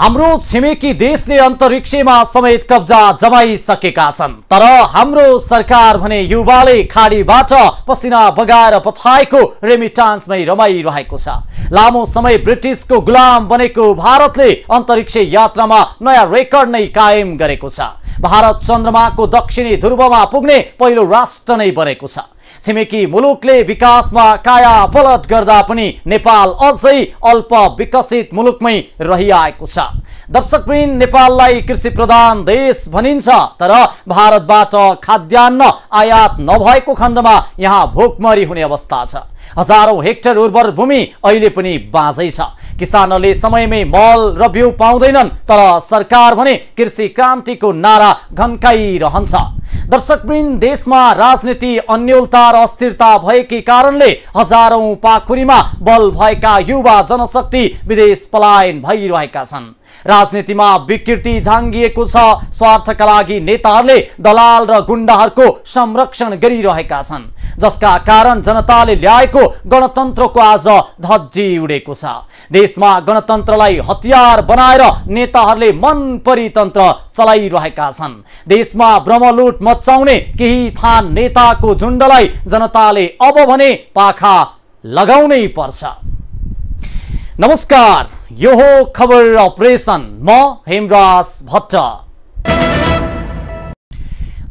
हाम्रो छिमेकी देशले अन्तरिक्षमा समेत कब्जा जमाइसकेका छन्, तर हाम्रो सरकार भने युवाले खाडीबाट पसिना बगाएर पठाएको रेमिटान्समै रमाइरहेको छ। लामो समय ब्रिटिसको गुलाम बनेको भारतले अन्तरिक्ष यात्रामा नयाँ रेकर्ड नै कायम गरेको छ। भारत चन्द्रमाको दक्षिणी ध्रुवमा पुग्ने पहिलो राष्ट्र नै बनेको छ। छिमेकी मुलुकले विकासमा काया पलट गर्दा पनि नेपाल अझै अल्प विकसित मुलुकमै रहिआएको छ। दर्शकवृन्द, नेपाललाई कृषि प्रधान देश भनिन्छ, तर भारतबाट खाद्यान्न आयात नभएको खण्डमा यहाँ भोकमरी हुने अवस्था छ। हजारौं हेक्टर उर्वर भूमि अहिले पनि बाँझै छ। किसानहरूले समयमै मल र बिउ पाउँदैनन्, तर सरकार भने कृषि क्रान्तिको नारा घन्काइरहन्छ। दर्शकवृन्द, देशमा राजनीति अन्योलता र अस्थिरता भएकै कारणले हजारौं पाखुरीमा बल भएका युवा जनशक्ति विदेश पलायन भइरहेका छन्। राजनीतिमा विकृति झाङ्गिएको छ। स्वार्थका लागि नेताहरूले दलाल र गुण्डाहरूको संरक्षण गरिरहेका छन्, जसका कारण जनताले ल्याएको गणतन्त्रको आज धज्जी उडेको छ। देशमा गणतन्त्रलाई हतियार बनाएर नेताहरूले मन परितन्त्र चलाइरहेका छन्। देशमा ब्रह्मलुट मचाउने केही थान नेताको झुण्डलाई जनताले अब भने पाखा लगाउनै पर्छ। नमस्कार, यो हो खबर अपरेसन। म हेमराज भट्ट।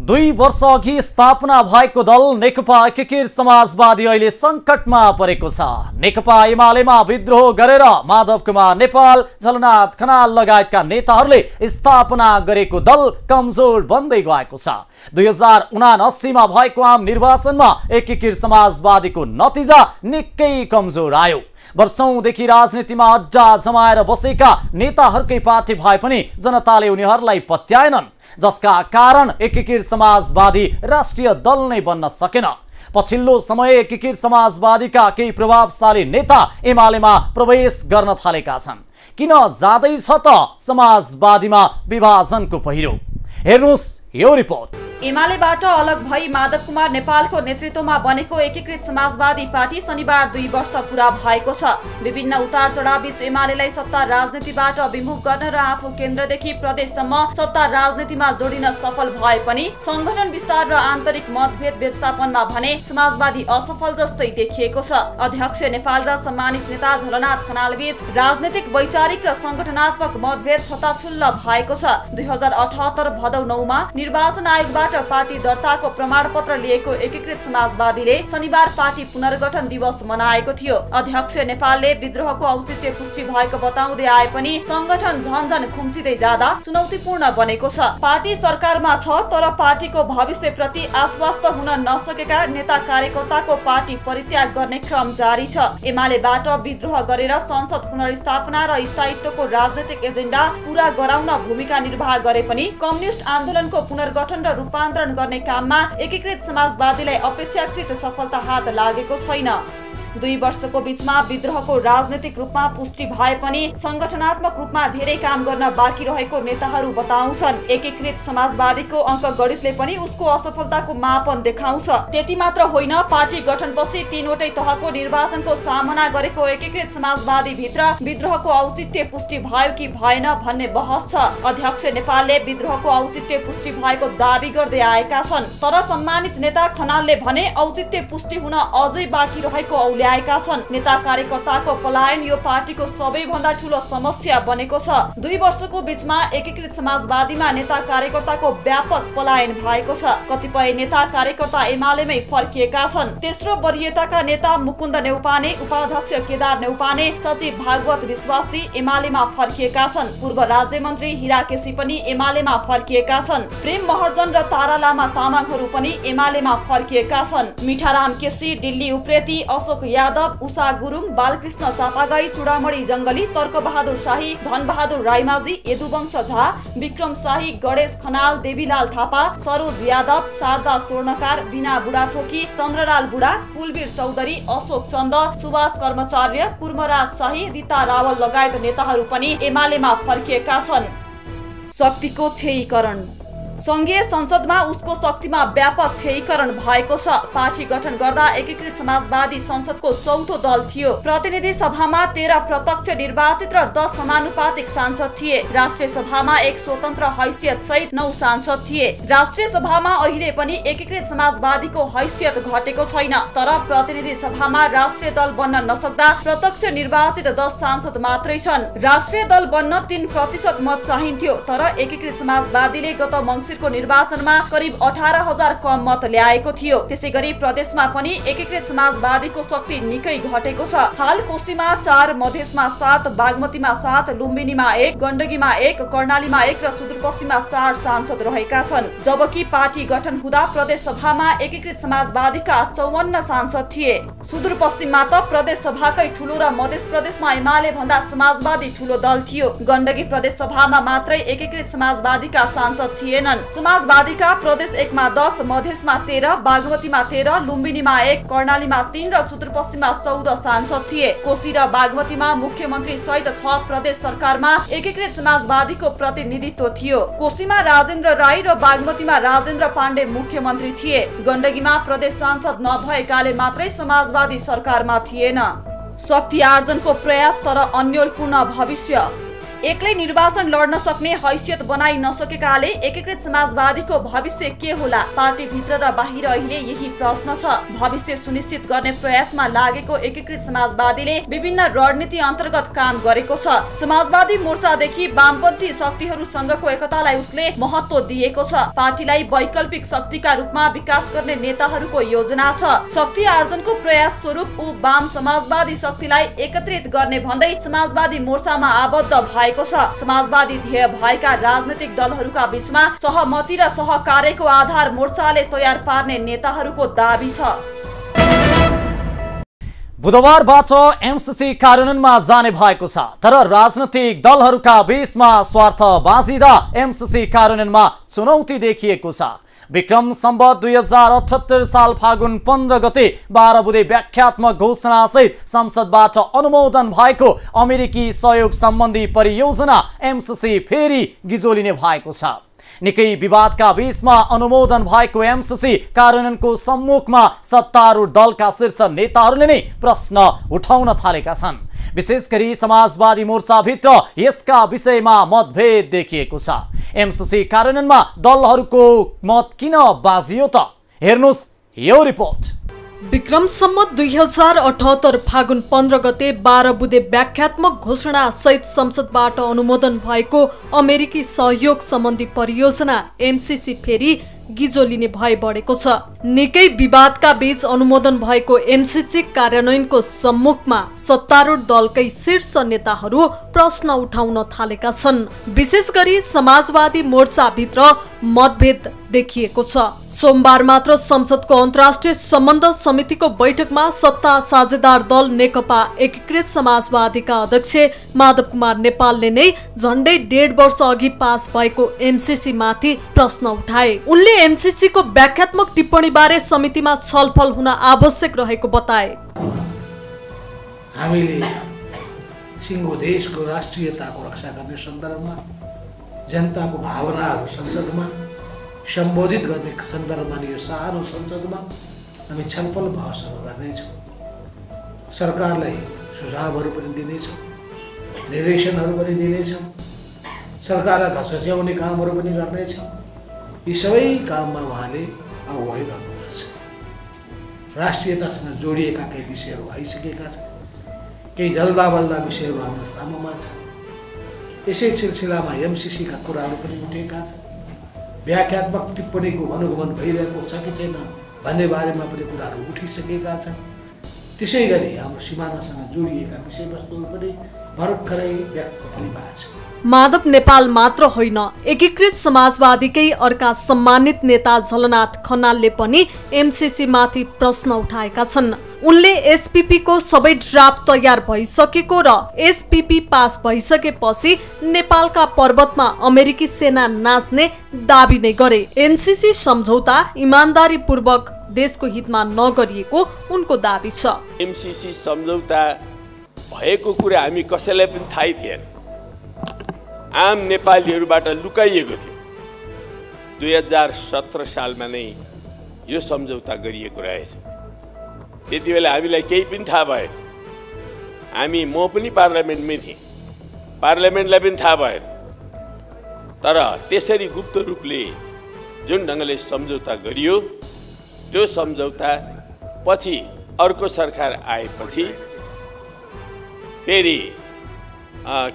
2 वर्ष अघि स्थापना भएको दल नेकपा एकीकृत समाजवादी अहिले संकटमा परेको छ। नेकपा एमालेमा विद्रोह गरेर माधव कुमार नेपाल, झलनाथ खनाल लगायतका नेताहरूले स्थापना गरेको दल कमजोर बन्दै गएको छ। 2079 मा भएको आम निर्वाचनमा एकीकृत समाजवादीको नतिजा निकै कमजोर आयो। वर्षौंदेखि राजनीतिमा अड्डा जमाएर बसेका नेताहरूकै पार्टी भए पनि जनताले उनीहरूलाई पत्याएनन्, जसका कारण एकीकृत समाजवादी राष्ट्रिय दल नै बन्न सकेन। पछिल्लो समय एकीकृत समाजवादीका केही प्रभावशाली नेता एमालेमा प्रवेश गर्न थालेका छन्। किन जाँदैछ त समाजवादीमा विभाजनको पहिरो? हेर्नुस् यो रिपोर्ट। एमालेबाट अलग भई माधव कुमार नेपालको नेतृत्वमा बनेको एकीकृत समाजवादी पार्टी शनिबार 2 वर्ष पूरा भएको छ। विभिन्न उतार चढाव बीच एमालेलाई सत्ता राजनीतिबाट विमुख गर्न र आफू केन्द्रदेखि प्रदेशसम्म सत्ता राजनीतिमा जोडिन सफल भए पनि संगठन विस्तार र आन्तरिक मतभेद व्यवस्थापनमा भने समाजवादी असफल जस्तै देखिएको छ। अध्यक्ष नेपाल र सम्मानित नेता झलनाथ खनाल बीच राजनीतिक वैचारिक र संगठनात्मक मतभेद छताछुल्ल भएको छ। 2078 भदौ 9 मा निर्वाचन आयोगबाट पार्टी दर्ताको प्रमाणपत्र लिएको एकीकृत समाजवादीले शनिबार पार्टी पुनर्गठन दिवस मनाएको थियो। अध्यक्ष नेपालले विद्रोहको औचित्य पुष्टि भएको बताउँदै आए पनि संगठन झन्झन खुम्चिँदै जाँदा चुनौतीपूर्ण बनेको छ। पार्टी सरकारमा छ, तर पार्टीको भविष्यप्रति आश्वस्त हुन नसकेका नेता कार्यकर्ताको पार्टी परित्याग गर्ने क्रम जारी छ। एमालेबाट विद्रोह गरेर संसद पुनर्स्थापना र स्थायित्वको राजनीतिक एजेन्डा पूरा गराउन भूमिका निर्वाह गरे पनि कम्युनिस्ट आन्दोलनको पुनर्गठन र रूपान्तरण गर्ने काममा एकीकृत समाजवादीलाई अपेक्षाकृत सफलता हात लागेको छैन। 2 वर्षको बीचमा विद्रोहको राजनीतिक रूपमा पुष्टि भए पनि संगठनात्मक रूपमा धेरै काम गर्न बाँकी रहेको नेताहरू बताउँछन्। एकीकृत समाजवादीको अङ्कगणितले पनि उसको असफलताको मापन देखाउँछ। त्यति मात्र होइन, पार्टी गठनपछि 3वटै तहको निर्वाचनको सामना गरेको एकीकृत समाजवादी भित्र विद्रोहको औचित्य पुष्टि भयो कि भएन भन्ने बहस छ। अध्यक्ष नेपालले विद्रोहको औचित्य पुष्टि भएको दाबी गर्दै आएका छन्, तर सम्मानित नेता खनालले भने औचित्य पुष्टि हुन अझै बाँकी रहेको ल्याएका छन्। नेता कार्यकर्ताको पलायन यो पार्टीको सबैभन्दा ठूलो समस्या बनेको छ। 2 वर्षको बीचमा एकीकृत समाजवादीमा नेता कार्यकर्ताको व्यापक पलायन भएको छ। कतिपय नेता कार्यकर्ता एमालेमै फर्किएका छन्। तेस्रो वरियताका नेता मुकुन्द नेउपाने, उपाध्यक्ष केदार नेउपाने, सचिव भागवत विश्वासी एमालेमा फर्किएका छन्। पूर्व राज्य मन्त्री हिरा केसी पनि एमालेमा फर्किएका छन्। प्रेम महर्जन र तारा लामा तामाङहरू पनि एमालेमा फर्किएका छन्। मिठाराम केसी, दिल्ली उप्रेती, अशोक यादव, उषा गुरुङ, बालकृष्ण चापागाई, चुडामणी जंगली, तर्कबहादुर शाही, धनबहादुर राईमाझी, यदुवंश झा, विक्रम शाही, गणेश खनाल, देवीलाल थापा, सरोज यादव, शारदा स्वर्णकार, बिना बुढाथोकी, चन्द्रलाल बुढा, कुलवीर चौधरी, अशोक चन्द, सुभाष कर्मचार्य, कुर्मराज शाही, रीता रावल लगायत नेताहरू पनि एमालेमा फर्किएका छन्। शक्तिको क्षयीकरण। संघीय संसदमा उसको शक्तिमा व्यापक क्षयीकरण भएको छ। पार्टी गठन गर्दा एकीकृत समाजवादी संसदको चौथो दल थियो। प्रतिनिधि सभामा 13 प्रत्यक्ष निर्वाचित र 10 समानुपातिक सांसद थिए। राष्ट्रिय सभामा एक स्वतन्त्र हैसियत सहित 9 सांसद थिए। राष्ट्रिय सभामा अहिले पनि एकीकृत समाजवादीको हैसियत घटेको छैन, तर प्रतिनिधि सभामा राष्ट्रिय दल बन्न नसक्दा प्रत्यक्ष निर्वाचित 10 सांसद मात्रै छन्। राष्ट्रिय दल बन्न 3% मत चाहिन्थ्यो, तर एकीकृत समाजवादीले गत मङ्सिरको निर्वाचनमा करिब 18,000 कम मत ल्याएको थियो। त्यसैगरी प्रदेशमा पनि एकीकृत समाजवादीको शक्ति निकै घटेको छ। हाल कोशीमा 4, मधेसमा 7, बागमतीमा 7, लुम्बिनीमा 1, गण्डकीमा 1, कर्णालीमा 1 र सुदूरपश्चिममा 4 सांसद रहेका छन्। जबकि पार्टी गठन हुँदा प्रदेश सभामा एकीकृत समाजवादीका 54 सांसद थिए। सुदूरपश्चिममा त प्रदेश सभाकै ठूलो र मधेस प्रदेशमा एमाले भन्दा समाजवादी ठूलो दल थियो। गण्डकी प्रदेश सभामा मात्रै एकीकृत समाजवादीका सांसद थिएनन्। समाजवादीका प्रदेश 1 मा 10, मधेसमा 13, बागमतीमा 13, लुम्बिनीमा 1, कर्णालीमा 3 र सुदूरपश्चिममा 14 सांसद थिए। कोशी र बागमतीमा मुख्यमन्त्री सहित 6 प्रदेश सरकारमा एकीकृत समाजवादीको प्रतिनिधित्व थियो। कोशीमा राजेन्द्र राई र बागमतीमा राजेन्द्र पाण्डे मुख्यमन्त्री थिए। गण्डकीमा प्रदेश सांसद नभएकाले मात्रै समाजवादी सरकारमा थिएन। शक्ति आर्जनको प्रयास तर अन्योलपूर्ण भविष्य। एक्लै निर्वाचन लड्न सक्ने हैसियत बनाइ नसकेकाले एकीकृत समाजवादीको भविष्य के होला? पार्टी भित्र र बाहिर अहिले यही प्रश्न छ। भविष्य सुनिश्चित गर्ने प्रयासमा लागेको एकीकृत समाजवादीले विभिन्न रणनीति अन्तर्गत काम गरेको छ। समाजवादी मोर्चादेखि वामपन्थी शक्तिहरूसँगको एकतालाई उसले महत्त्व दिएको छ। पार्टीलाई वैकल्पिक शक्तिका रूपमा विकास गर्ने नेताहरूको योजना छ। शक्ति आर्जनको प्रयास स्वरूप ऊ वाम समाजवादी शक्तिलाई एकत्रित गर्ने भन्दै समाजवादी मोर्चामा आबद्ध भएको छ। समाजवादी ध्येय भएका राजनीतिक दलहरूका बीचमा सहमति र सहकार्यको आधार मोर्चाले तयार पार्ने नेताहरूको दाबी छ। बुधबारबाट एमसीसी कार्यान्वयनमा जाने भएको छ, तर राजनीतिक दलहरूका बीचमा स्वार्थ बाँझिदा एमसीसी कार्यान्वयनमा चुनौती देखिएको छ। विक्रम सम्वत 2078 साल फागुन 15 गते 12 बुधे व्याख्यात्मक घोषणासहित संसदबाट अनुमोदन भएको अमेरिकी सहयोग सम्बन्धी परियोजना एमसीसी फेरि गिजोलिने भएको छ। निकै विवादका बीचमा अनुमोदन भएको एमसीसी कार्यान्वयनको सम्मुखमा सत्तारूढ दलका शीर्ष नेताहरूले नै प्रश्न उठाउन थालेका छन्। विशेष गरी समाजवादी मोर्चाभित्र यसका विषयमा मतभेद देखिएको छ। एमसीसी कार्यान्वयनमा दलहरूको मत किन बाजियो त? हेर्नुस् यो रिपोर्ट। विक्रम सम्वत 2078 फागुन 15 गते 12 बुधे व्याख्यात्मक घोषणा सहित संसदबाट अनुमोदन भएको अमेरिकी सहयोग सम्बन्धी परियोजना एमसीसी फेरि गिजोलिने भए बढेको छ। निकै विवादका बीच अनुमोदन भएको एमसीसी कार्यान्वयनको सम्मुखमा सत्तारूढ दलकै शीर्ष नेताहरू प्रश्न उठाउन थालेका छन्। विशेष गरी समाजवादी मोर्चाभित्र मतभेद देखिएको छ। सोमबार मात्र संसदको अन्तर्राष्ट्रिय सम्बन्ध समितिको बैठकमा सत्ता साझेदार दल नेकपा एकीकृत समाजवादीका अध्यक्ष माधव कुमार नेपालले नै झण्डै 1.5 वर्ष अघि पास भएको एमसीसी माथि प्रश्न उठाए। उनले एमसीसी को व्याख्यात्मक टिप्पणी बारे समितिमा छलफल हुन आवश्यक रहेको बताए। हामीले सिङ्गो देशको राष्ट्रियताको रक्षा गर्ने सन्दर्भमा जनताको भावनाहरू संसदमा सम्बोधित गर्ने सन्दर्भमा यो सानो संसदमा हामी छलफल बहसहरू गर्नेछौँ। सरकारलाई सुझावहरू पनि दिनेछौँ, निर्देशनहरू पनि दिनेछौँ, सरकारलाई घचच्याउने कामहरू पनि गर्नेछौँ। यी सबै काममा उहाँले अगुवाई गर्नुपर्छ। राष्ट्रियतासँग जोडिएका केही विषयहरू आइसकेका छन्, केही जल्दा बल्दा विषयहरू हाम्रो सामुमा छ। यसै सिलसिलामा एमसीसीका कुराहरू पनि उठेका छन्। व्याख्यात्मक टिप्पणीको अनुगमन भइरहेको छ कि छैन भन्ने बारेमा पनि कुराहरू उठिसकेका छन्। त्यसै गरी हाम्रो सिमानासँग जोडिएका विषयवस्तुहरू पनि भर्खरै व्यक्त पनि भएको छ। माधव नेपाल मात्र होइन, एकीकृत समाजवादीकै अर्का सम्मानित नेता झलनाथ खनालले पनि एमसीसी माथि प्रश्न उठाएका छन्। उनले एसपीपी को सबै ड्राफ्ट तयार भइसकेको र एसपीपी पास भइसकेपछि नेपालका पर्वतमा अमेरिकी सेना नाच्ने दाबी नै गरे। एमसीसी सम्झौता इमानदारी पूर्वक देशको हितमा नगरिएको उनको दाबी छ। एमसीसी सम्झौता भएको कुरा हामी कसैलाई पनि थाहै थिएन। आम नेपालीहरूबाट लुकाइएको थियो। 2017 सालमा नै यो सम्झौता गरिएको रहेछ। त्यति बेला हामीलाई केही पनि थाहा भएन। म पनि पार्लियामेन्टमै थिएँ, पार्लियामेन्टलाई पनि थाहा भएन। तर त्यसरी गुप्त रूपले जुन ढङ्गले सम्झौता गरियो, त्यो सम्झौता पछि अर्को सरकार आएपछि फेरि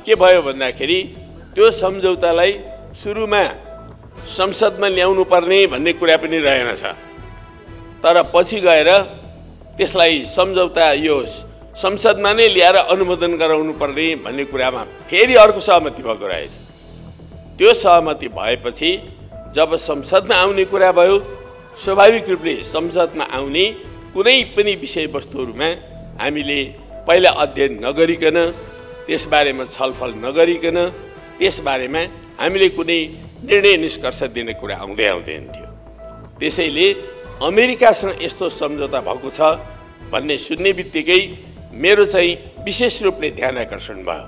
के भयो भन्दाखेरि त्यो सम्झौतालाई सुरुमा संसदमा ल्याउनु पर्ने भन्ने कुरा पनि रहेनछ। तर पछि गएर त्यसलाई सम्झौता यो संसदमा नै ल्याएर अनुमोदन गराउनु पर्ने भन्ने कुरामा फेरि अर्को सहमति भएको रहेछ। त्यो सहमति भएपछि जब संसदमा आउने कुरा भयो, स्वाभाविक रूपले संसदमा आउने कुनै पनि विषयवस्तुहरूमा हामीले पहिला अध्ययन नगरिकन, त्यसबारेमा छलफल नगरिकन, त्यसबारेमा हामीले कुनै निर्णय निष्कर्ष दिने कुरा आउँदैन थियो। त्यसैले अमेरिकासँग यस्तो सम्झौता भएको छ भन्ने सुन्ने बित्तिकै मेरो चाहिँ विशेष रूपले ध्यान आकर्षण भयो।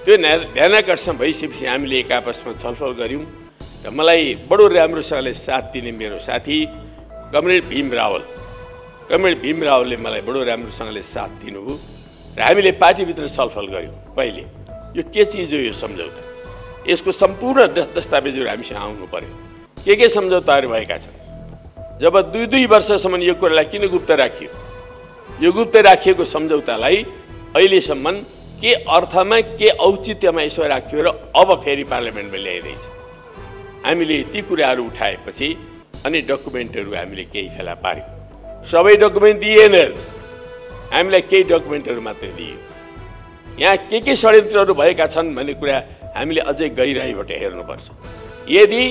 त्यो ध्यान आकर्षण भइसकेपछि हामीले एक आपसमा छलफल गऱ्यौँ र मलाई बडो राम्रोसँगले साथ दिने मेरो साथी कमरेड भीम रावलले मलाई बडो राम्रोसँगले साथ दिनुभयो र हामीले पार्टीभित्र छलफल गऱ्यौँ। पहिले यो के चिज हो यो सम्झौता, यसको सम्पूर्ण दस्तावेजहरू हामीसँग आउनु पर्यो, के सम्झौताहरू भएका छन्। जब 2 वर्षसम्म यो कुरालाई किन गुप्त राखियो, यो गुप्त राखिएको सम्झौतालाई अहिलेसम्म के अर्थमा के औचित्यमा यसो राखियो र अब फेरि पार्लियामेन्टमा ल्याइँदैछ। हामीले ती कुराहरू उठाएपछि अनि डकुमेन्टहरू हामीले केही फेला पार्यौँ। सबै डकुमेन्ट दिएन, हामीलाई केही डकुमेन्टहरू मात्रै दियो। यहाँ के षड्यन्त्रहरू भएका छन् भन्ने कुरा हामीले अझै गहिराइबाट हेर्नुपर्छ। यदि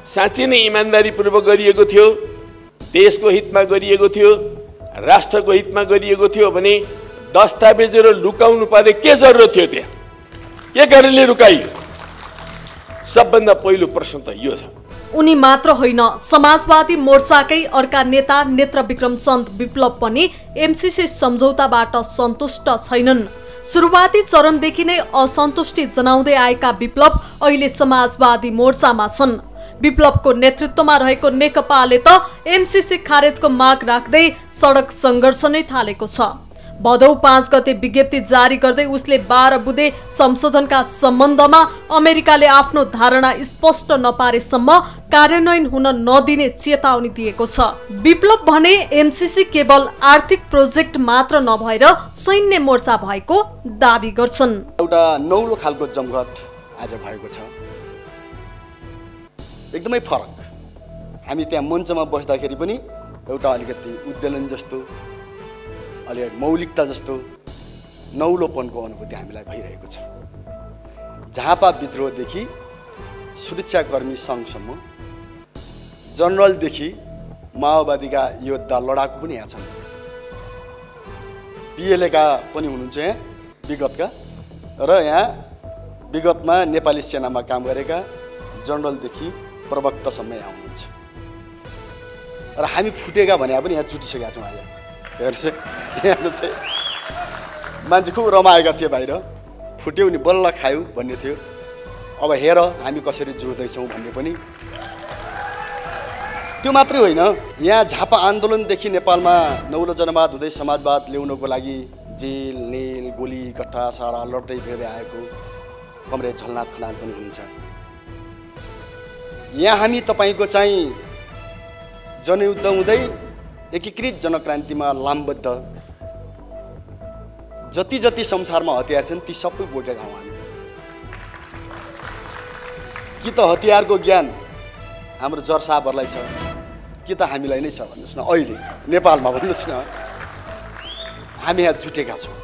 साँच्चै नै इमान्दारीपूर्वक गरिएको थियो, देशको हितमा गरिएको थियो, राष्ट्रको हितमा गरिएको थियो भने दस्तावेजहरू लुकाउनु पर्ने के जरुरत थियो? त्यहाँ के कारणले लुकाइयो? सबभन्दा पहिलो प्रश्न त यो छ। उनी मात्र होइन, समाजवादी मोर्चाकै अर्का नेता नेत्रविक्रम चन्द विप्लव पनि एमसीसी सम्झौताबाट सन्तुष्ट छैनन्। सुरुवाती चरणदेखि नै असन्तुष्टि जनाउँदै आएका विप्लव अहिले समाजवादी मोर्चामा छन्। विप्लवको नेतृत्वमा रहेको नेकपाले त एमसीसी खारेजको माग राख्दै सडक सङ्घर्ष नै थालेको छ। भदौ 5 गते विज्ञप्ति जारी गर्दै उसले 12 बुँदे संशोधनका सम्बन्धमा अमेरिकाले आफ्नो धारणा स्पष्ट नपारेसम्म कार्यान्वयन हुन नदिने चेतावनी दिएको छ। विप्लव भने एमसीसी केवल आर्थिक प्रोजेक्ट मात्र नभएर सैन्य मोर्चा भएको दाबी गर्छन्। एउटा नौलो खालको जमघट आज भएको छ, एकदमै फरक। हामी त्यहाँ मञ्चमा बस्दाखेरि पनि एउटा अलिकति उद्वेलन जस्तो, अलिकति मौलिकता जस्तो नौलोपनको अनुभूति हामीलाई भइरहेको छ। झापा विद्रोहदेखि सुरक्षाकर्मी सङ्घसम्म, जनरलदेखि माओवादीका योद्धा लडाकु पनि यहाँ छन्, पिएलएका पनि हुनुहुन्छ यहाँ विगतका, र यहाँ विगतमा नेपाली सेनामा काम गरेका जनरलदेखि प्रवक्तासम्म यहाँ हुनुहुन्छ। र हामी फुटेका भने पनि यहाँ जुटिसकेका छौँ। आज यहाँ चाहिँ मान्छे खुब रमाएका थिए, बाहिर फुट्यो नि बल्ल खायो भन्ने थियो। अब हेर हामी कसरी जुट्दैछौँ भन्ने पनि। त्यो मात्रै होइन, यहाँ झापा आन्दोलनदेखि नेपालमा नौलो जनवाद हुँदै समाजवाद ल्याउनको लागि जेल नेल गोली गट्टा सारा लड्दै भिड्दै आएको कमरेड झलनाथ खनाल पनि हुनुहुन्छ। यहाँ हामी तपाईँको चाहिँ जनयुद्ध हुँदै एकीकृत जनक्रान्तिमा लामबद्ध जति जति संसारमा हतियार छन् ती सबै बोकेका हौँ हामी। कि त हतियारको ज्ञान हाम्रो जरसाबरलाई छ, कि त हामीलाई नै छ भन्नुहोस् न। अहिले नेपालमा भन्नुहोस् न, हामी यहाँ जुटेका छौँ।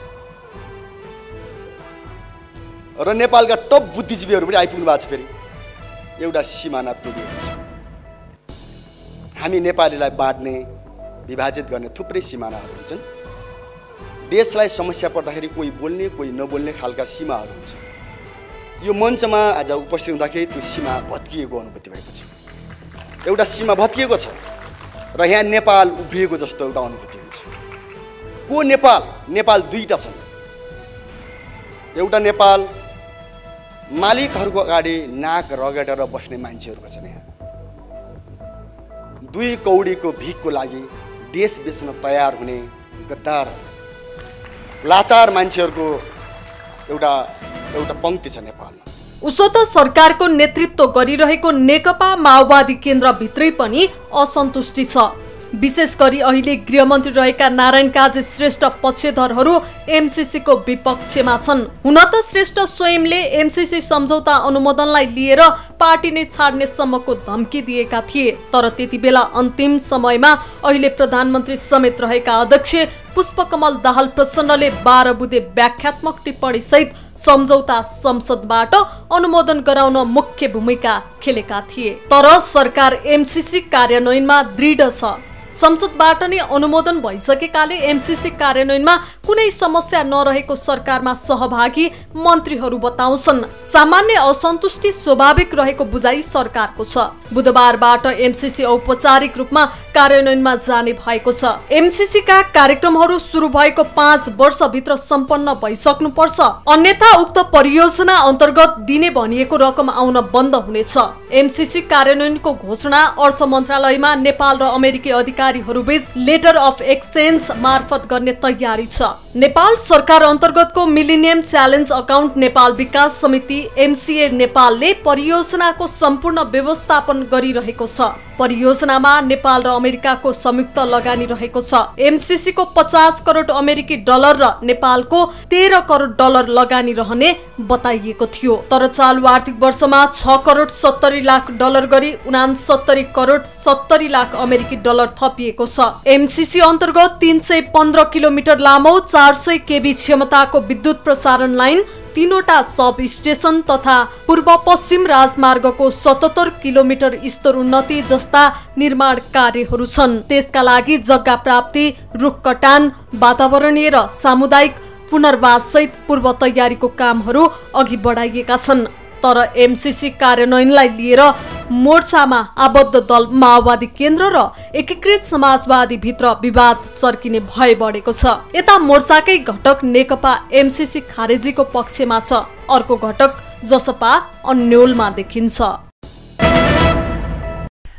र नेपालका टप बुद्धिजीवीहरू पनि आइपुग्नु भएको छ। फेरि एउटा सिमाना तोडिएको छ। हामी नेपालीलाई बाँड्ने विभाजित गर्ने थुप्रै सिमानाहरू हुन्छन्। देशलाई समस्या पर्दाखेरि कोही बोल्ने कोही नबोल्ने खालका सीमाहरू हुन्छ। यो मञ्चमा आज उपस्थित हुँदाखेरि त्यो सीमा भत्किएको अनुभूति भएको छ। एउटा सीमा भत्किएको छ र यहाँ नेपाल उभिएको जस्तो एउटा अनुभूति हुन्छ। को नेपाल? नेपाल दुईटा छन्। एउटा नेपाल मालिकहरूको अगाडि नाक रगडेर बस्ने मान्छेहरूको छन् यहाँ, 2 कौडीको भिखको लागि देश बेच्न तयार हुने गद्दारहरू, लाचार मान्छेहरूको एउटा पंक्ति छ नेपालमा। उसो त सरकारको नेतृत्व गरिरहेको नेकपा माओवादी केन्द्रभित्रै पनि असन्तुष्टि छ। विशेष गरी अहिले गृहमन्त्री रहेका नारायण काजी श्रेष्ठ पक्षधरहरू एमसीसी को विपक्षमा छन्। हुन त श्रेष्ठ स्वयंले एमसीसी सम्झौता अनुमोदनलाई लिएर पार्टी नै छाड्ने सम्मको धम्की दिएका थिए। तर त्यति बेला अन्तिम समयमा अहिले प्रधानमन्त्री समेत रहेका अध्यक्ष पुष्पकमल दाहाल प्रचण्डले 12 बुँदे व्याख्यात्मक टिप्पणी सहित सम्झौता संसदबाट अनुमोदन गराउन मुख्य भूमिका खेलेका थिए। तर सरकार एमसीसी कार्यान्वयनमा दृढ छ। संसदबाट नै अनुमोदन भइसकेकाले एमसीसी कार्यान्वयनमा कुनै समस्या नरहेको सरकारमा सहभागी मन्त्रीहरू बताउँछन्। सामान्य असन्तुष्टि स्वाभाविक रहेको बुझाइ सरकारको छ। बुधबारबाट एमसीसी औपचारिक रूपमा कार्यान्वयनमा जाने भएको छ। एमसीसी का कार्यक्रमहरू सुरु भएको 5 वर्षभित्र सम्पन्न भइसक्नुपर्छ, अन्यथा उक्त परियोजना अन्तर्गत दिने भनिएको रकम आउन बन्द हुनेछ। एमसीसी कार्यान्वयनको घोषणा अर्थ मन्त्रालयमा नेपाल र अमेरिकी अधिकारीहरूबीच लेटर अफ एक्सचेन्ज मार्फत गर्ने तयारी छ। नेपाल सरकार अन्तर्गतको मिलेनियम च्यालेन्ज अकाउन्ट नेपाल विकास समिति एमसीए नेपालले परियोजनाको सम्पूर्ण व्यवस्थापन गरिरहेको छ। परियोजनामा नेपाल र अमेरिकाको संयुक्त लगानी रहेको छ। एमसीसी को 50 करोड अमेरिकी डलर र नेपालको 13 करोड डलर लगानी रहने बताइएको थियो। तर चालु आर्थिक वर्षमा 6 करोड 70 लाख डलर गरी 69 करोड 70 लाख अमेरिकी डलर थपिएको छ। एमसीसी अन्तर्गत 315 किलोमिटर लामो 400 केबी क्षमताको विद्युत प्रसारण लाइन, 3वटा सब स्टेशन तथा पूर्व पश्चिम राजमार्गको 77 किलोमिटर स्तर उन्नति जस्ता निर्माण कार्यहरू छन्। त्यसका लागि जग्गा प्राप्ति, रुख कटान, वातावरणीय र सामुदायिक पुनर्वास सहित पूर्व तयारीको कामहरू अघि बढाइएका छन्। तर एमसीसी कार्यान्वयनलाई लिएर मोर्चामा आबद्ध दल माओवादी केन्द्र र एकीकृत समाजवादी भित्र विवाद चर्किने भय बढेको छ। यता मोर्चाकै घटक नेकपा एमसीसी खारेजीको पक्षमा छ, अर्को घटक जसपा अन्यलमा देखिन्छ।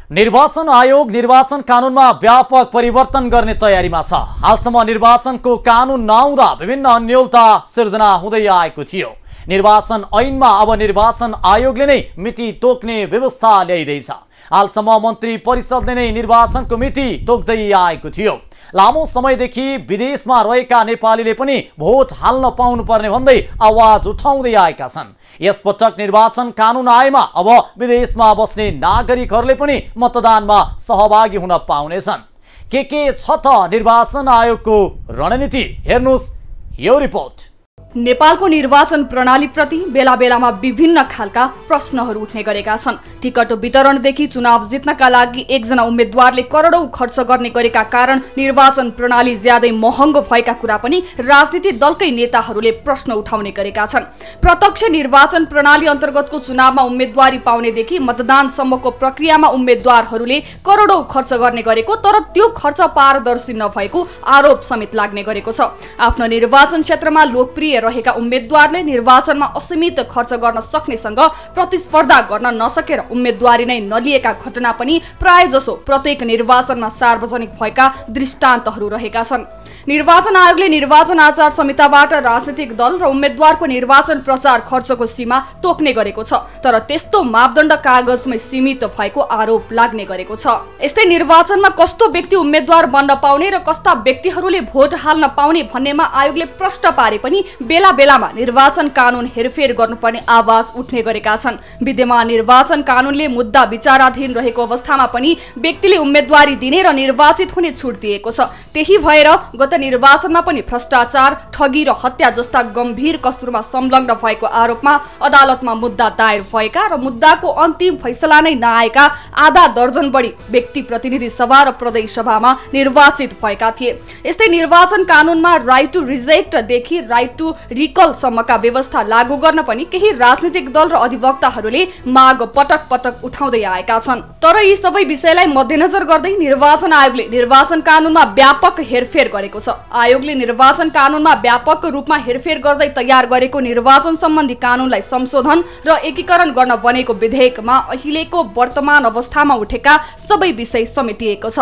निर्वाचन आयोग निर्वाचन कानूनमा व्यापक परिवर्तन गर्ने तयारीमा छ। हालसम्म निर्वाचनको कानून नआउँदा विभिन्न अन्यलता सिर्जना हुँदै आएको थियो। निर्वाचन ऐनमा अब निर्वाचन आयोगले नै मिति तोक्ने व्यवस्था ल्याइदैछ। हालसम्म मन्त्री परिषदले नै निर्वाचनको मिति तोक्दै आएको थियो। लामो समयदेखि विदेशमा रहेका नेपालीले पनि भोट हाल्न पाउनुपर्ने भन्दै आवाज उठाउँदै आएका छन्। यसपटक निर्वाचन कानून आएमा अब विदेशमा बस्ने नागरिकहरूले पनि मतदानमा सहभागी हुन पाउनेछन्। के छ त निर्वाचन आयोगको रणनीति, हेर्नुस् यो रिपोर्ट। नेपालको निर्वाचन प्रणालीप्रति बेला बेलामा विभिन्न खालका प्रश्नहरू उठ्ने गरेका छन्। टिकट वितरणदेखि चुनाव जित्नका लागि एकजना उम्मेद्वारले करोडौं खर्च गर्ने गरेका कारण निर्वाचन प्रणाली ज्यादै महँगो भएका कुरा पनि राजनीतिक दलकै नेताहरूले प्रश्न उठाउने गरेका छन्। प्रत्यक्ष निर्वाचन प्रणाली अन्तर्गतको चुनावमा उम्मेद्वारी पाउनेदेखि मतदानसम्मको प्रक्रियामा उम्मेद्वारहरूले करोडौं खर्च गर्ने गरेको, तर त्यो खर्च पारदर्शी नभएको आरोप समेत लाग्ने गरेको छ। आफ्नो निर्वाचन क्षेत्रमा लोकप्रिय रहेका उम्मेद्वारले निर्वाचनमा असीमित खर्च गर्न सक्नेसँग प्रतिस्पर्धा गर्न नसकेर उम्मेद्वारी नै नलिएका घटना पनि प्रायजसो प्रत्येक निर्वाचनमा सार्वजनिक भएका दृष्टान्तहरू रहेका छन्। निर्वाचन आयोगले निर्वाचन आचार संहिताबाट राजनीतिक दल र उम्मेद्वारको निर्वाचन प्रचार खर्चको सीमा तोक्ने गरेको छ, तर त्यस्तो मापदण्ड कागजमै सीमित भएको आरोप लाग्ने गरेको छ। यस्तै निर्वाचनमा कस्तो व्यक्ति उम्मेद्वार बन्न पाउने र कस्ता व्यक्तिहरूले भोट हाल्न पाउने भन्नेमा आयोगले प्रश्न पारे पनि बेला बेलामा निर्वाचन कानून हेरफेर गर्नुपर्ने आवाज उठ्ने गरेका छन्। विद्यमान निर्वाचन कानूनले मुद्दा विचाराधीन रहेको अवस्थामा पनि व्यक्तिले उम्मेद्वारी दिने र निर्वाचित हुने छुट दिएको छ। त्यही भएर गत निर्वाचनमा पनि भ्रष्टाचार, ठगी र हत्या जस्ता गम्भीर कसुरमा संलग्न भएको आरोपमा अदालतमा मुद्दा दायर भएका र मुद्दाको अन्तिम फैसला नै नआएका आधा दर्जन बढी व्यक्ति प्रतिनिधि सभा र प्रदेश सभामा निर्वाचित भएका थिए। यस्तै निर्वाचन कानूनमा राइट टु रिजेक्ट देखि राइट टु रिकल सम्मका व्यवस्था लागू गर्न पनि केही राजनीतिक दल र अधिवक्ताहरूले माग पटक पटक उठाउँदै आएका छन्। तर यी सबै विषयलाई मध्यनजर गर्दै निर्वाचन आयोगले निर्वाचन कानूनमा व्यापक हेरफेर गरेको छ। छ। आयोगले निर्वाचन कानुनमा व्यापक रूपमा हेरफेर गर्दै तयार गरेको निर्वाचन सम्बन्धी कानुनलाई संशोधन र एकीकरण गर्न बनेको विधेयकमा अहिलेको वर्तमान अवस्थामा उठेका सबै विषय समेटिएको छ।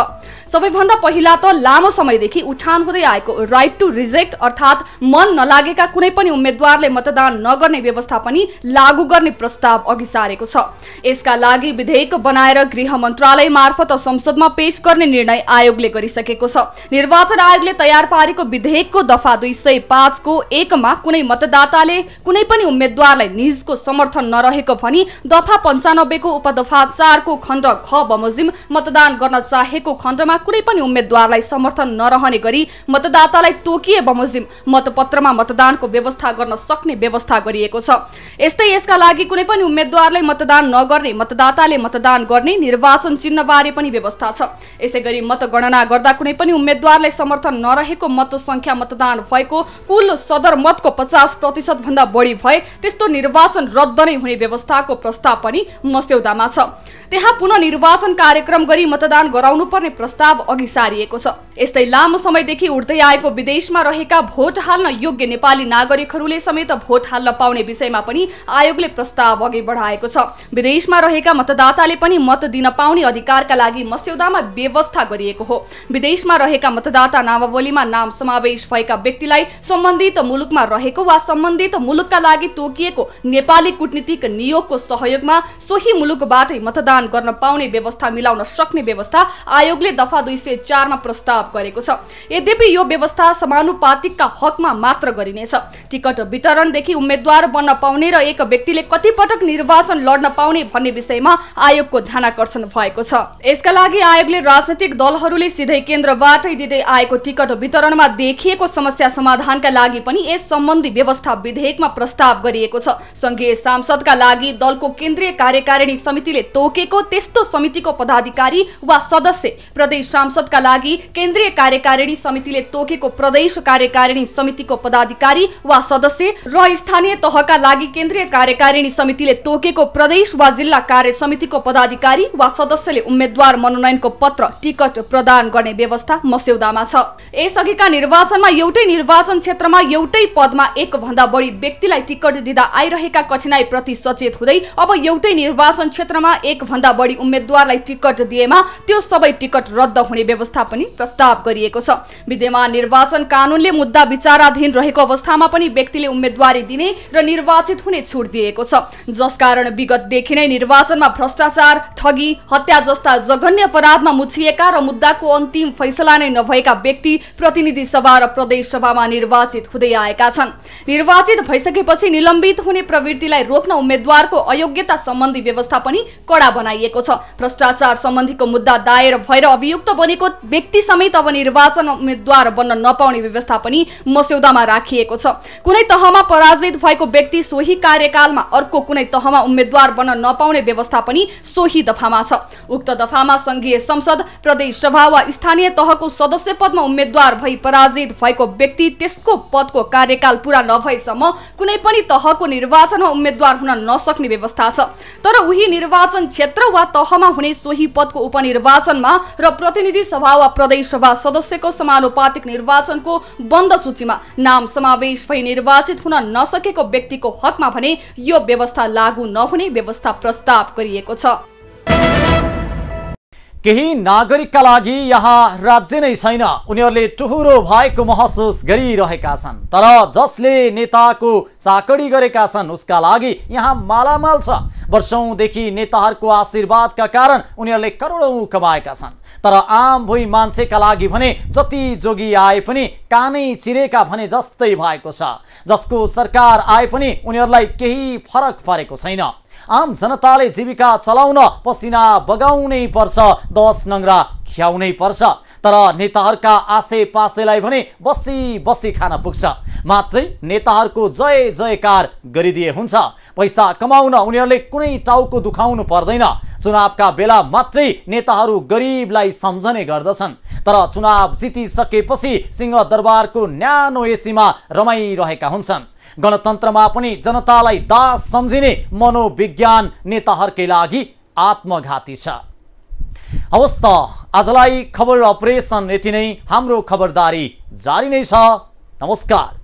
सबैभन्दा पहिला त लामो समयदेखि उठान हुँदै आएको राइट टु रिजेक्ट अर्थात् मन नलागेका कुनै पनि उम्मेद्वारले मतदान नगर्ने व्यवस्था पनि लागू गर्ने प्रस्ताव अघि सारेको छ। यसका लागि विधेयक बनाएर गृह मन्त्रालय मार्फत संसदमा पेश गर्ने निर्णय आयोगले गरिसकेको छ। निर्वाचन आयोगले तयार पारेको विधेयकको दफा 205 को 1 मा कुनै मतदाताले कुनै पनि उम्मेद्वारलाई निजको समर्थन नरहेको भनी दफा 95 को उपदफा 4 को खण्ड ख बमोजिम मतदान गर्न चाहेको खण्डमा कुनै पनि उम्मेद्वारलाई समर्थन नरहने गरी मतदातालाई तोकिए बमोजिम मतपत्रमा मतदानको व्यवस्था गर्न सक्ने व्यवस्था गरिएको छ। यस्तै यसका लागि कुनै पनि उम्मेद्वारलाई मतदान नगर्ने मतदाताले मतदान गर्ने निर्वाचन चिन्ह बारे पनि व्यवस्था छ। यसैगरी मतगणना गर्दा कुनै पनि उम्मेद्वारलाई समर्थन नरहेको मत संख्या मतदान भएको कुल सदर मतको 50% भन्दा बढी भए त्यस्तो निर्वाचन रद्द नै हुने व्यवस्थाको प्रस्ताव पनि मस्यौदामा छ। त्यहाँ पुनः निर्वाचन कार्यक्रम गरी मतदान गराउनु पर्ने प्रस्ताव अघि सारिएको छ। यस्तै लामो समयदेखि उठ्दै आएको विदेशमा रहेका भोट हाल्न योग्य नेपाली नागरिकहरूले समेत भोट हाल्न पाउने विषयमा पनि आयोगले प्रस्ताव अघि बढाएको छ। विदेशमा रहेका मतदाताले पनि मत दिन पाउने अधिकारका लागि मस्यौदामा व्यवस्था गरिएको हो। विदेशमा रहेका मतदाता नामावलीमा नाम समावेश भएका व्यक्तिलाई सम्बन्धित मुलुकमा रहेको वा सम्बन्धित मुलुकका लागि तोकिएको नेपाली कूटनीतिक नियोगको सहयोगमा सोही मुलुकबाटै मतदान गर्न पाउने व्यवस्था मिलाउन सक्ने व्यवस्था आयोगले दफा 204 मा प्रस्ताव गरेको छ। यद्यपि यो व्यवस्था समानुपातिकका हकमा मात्र गरिनेछ। टिकट वितरणदेखि उम्मेद्वार बन्न पाउने र एक व्यक्तिले कति पटक निर्वाचन लड्न पाउने भन्ने विषयमा आयोगको ध्यानाकर्षण भएको छ। यसका लागि आयोगले राजनीतिक दलहरूले सिधै केन्द्रबाटै दिँदै आएको टिकट वितरणमा देखिएको समस्या समाधानका लागि पनि यस सम्बन्धी व्यवस्था विधेयकमा प्रस्ताव गरिएको छ। संघीय सांसदका लागि दलको केन्द्रीय कार्यकारिणी समितिले तोकेको त्यस्तो समितिको पदाधिकारी वा सदस्य, प्रदेश सांसदका लागि केन्द्रीय कार्यकारिणी समितिले तोकेको प्रदेश कार्यकारिणी समितिको पदाधिकारी वा सदस्य र स्थानीय तहका लागि केन्द्रीय कार्यकारिणी समितिले तोकेको प्रदेश वा जिल्ला कार्य समितिको पदाधिकारी वा सदस्यले उम्मेद्वार मनोनयनको पत्र टिकट प्रदान गर्ने व्यवस्था मस्यौदामा छ। यसअघिका निर्वाचनमा एउटै निर्वाचन क्षेत्रमा एउटै पदमा एक भन्दा बढी व्यक्तिलाई टिकट दिँदा आइरहेका कठिनाई प्रति सचेत हुँदै अब एउटै निर्वाचन क्षेत्रमा एक भन्दा बढी उम्मेद्वारलाई टिकट दिएमा त्यो सबै टिकट रद्द हुने व्यवस्था पनि प्रस्ताव गरिएको छ। विद्यमान निर्वाचन कानुनले मुद्दा विचाराधीन रहेको अवस्थामा पनि व्यक्तिले उम्मेद्वारी दिने र निर्वाचित हुने छुट दिएको छ, जसकारण विगतदेखि नै निर्वाचनमा भ्रष्टाचार, ठगी, हत्या जस्ता जघन्य अपराधमा मुछिएका र मुद्दाको अन्तिम फैसला नै नभएका व्यक्ति प्रतिनिधि सभा र प्रदेश सभामा निर्वाचित हुँदै आएका छन्। निर्वाचित भइसकेपछि निलम्बित हुने प्रवृत्तिलाई रोक्न उम्मेद्वारको अयोग्यता सम्बन्धी व्यवस्था पनि कडा बनाइएको छ। भ्रष्टाचार सम्बन्धीको मुद्दा दायर भएर अभियुक्त बनेको व्यक्ति समेत अब निर्वाचन उम्मेद्वार बन्न नपाउने व्यवस्था पनि मस्यौदामा राखिएको छ। कुनै तहमा पराजित भएको व्यक्ति सोही कार्यकालमा अर्को कुनै तहमा उम्मेद्वार बन्न नपाउने व्यवस्था पनि सोही दफामा छ। उक्त दफामा संघीय संसद, प्रदेश सभा वा स्थानीय तहको सदस्य पदमा उम्मेद्वार भई पराजित भएको व्यक्ति त्यसको पदको कार्यकाल पूरा नभएसम्म कुनै पनि तहको निर्वाचनमा उम्मेद्वार हुन नसक्ने व्यवस्था छ। तर उही निर्वाचन क्षेत्र वा तहमा हुने सोही पदको उपनिर्वाचनमा र प्रतिनिधि सभा वा प्रदेश सभा सदस्यको समानुपातिक निर्वाचनको बन्द सूचीमा नाम समावेश भई निर्वाचित हुन नसकेको व्यक्तिको हकमा भने यो व्यवस्था लागू नहुने व्यवस्था प्रस्ताव गरिएको छ। केही नागरिकका लागि यहाँ राज्य नै छैन, उनीहरूले टुहुरो भएको महसुस गरिरहेका छन्। तर जसले नेताको चाकडी गरेका छन् उसका लागि यहाँ मालामाल छ। वर्षौंदेखि नेताहरूको आशीर्वादका कारण उनीहरूले करोडौं कमाएका छन्। तर आम भुइँ मान्छेका लागि भने जति जोगी आए पनि कानै चिरेका भने जस्तै भएको छ। जसको सरकार आए पनि उनीहरूलाई केही फरक परेको छैन। आम जनताले जीविका चलाउन पसिना बगाउनै पर्छ, 10 नङ्ग्रा ख्याउनै पर्छ। तर नेताहरूका आसे पासेलाई भने बसी बसी खान पुग्छ। मात्रै नेताहरूको जय जयकार गरिदिए हुन्छ। पैसा कमाउन उनीहरूले कुनै टाउको दुखाउनु पर्दैन। चुनावका बेला मात्रै नेताहरू गरिबलाई सम्झने गर्दछन्। तर चुनाव जितिसकेपछि सिंहदरबारको न्यानो एसीमा रमाइरहेका हुन्छन्। गणतन्त्रमा पनि जनतालाई दास सम्झिने मनोविज्ञान नेताहरूकै लागि आत्मघाती छ। हवस् त आजलाई खबर अपरेसन यति नै। हाम्रो खबरदारी जारी नै छ। नमस्कार।